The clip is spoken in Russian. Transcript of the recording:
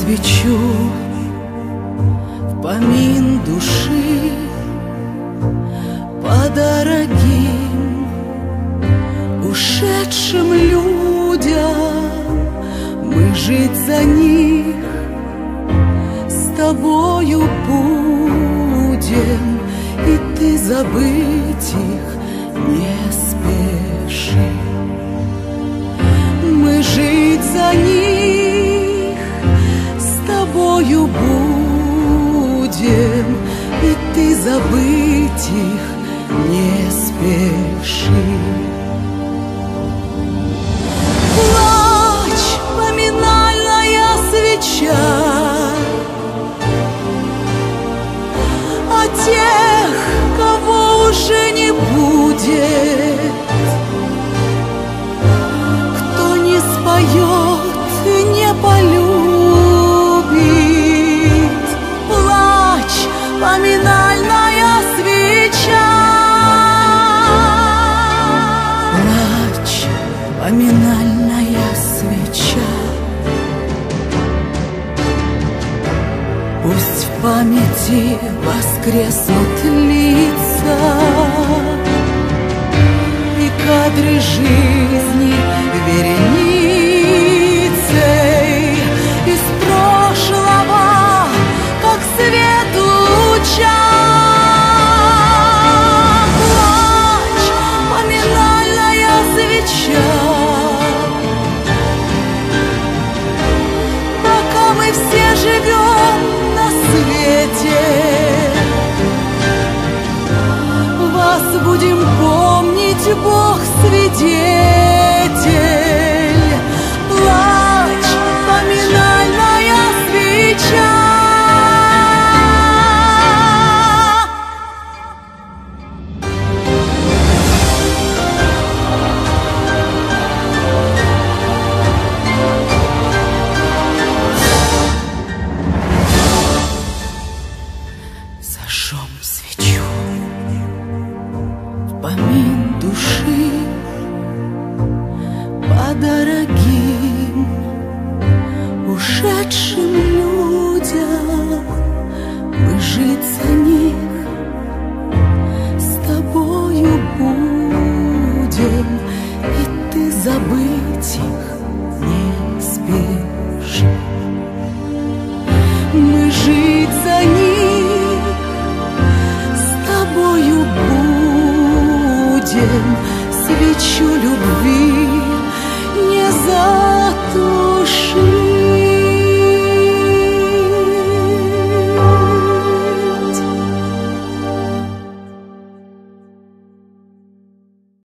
свечу в помин души по дорогим ушедшим людям. Мы жить за них с тобою будем, и ты забыть их не спеши. Мы жить за них с тобою будем, и ты забыть их не спеши. Плачь, поминальная свеча, о тех, кого уже не будет, кто не споет, не полюбит. Плачь, поминальная свеча, плачь, поминальная свеча. Пусть в памяти воскреснут лица и кадры жизни вереницей из прошлого, как свет луча. Плачь, поминальная свеча, пока мы все живем на свете, вас будем помнить, Бог свидетель. Плачь, поминальная свеча. Зажжем свечу в помин души по дорогим ушедшим людям. Мы жить за них с тобою будем, и ты забыть их не спеши. Мы жить за них с тобою будем, свечу любви не за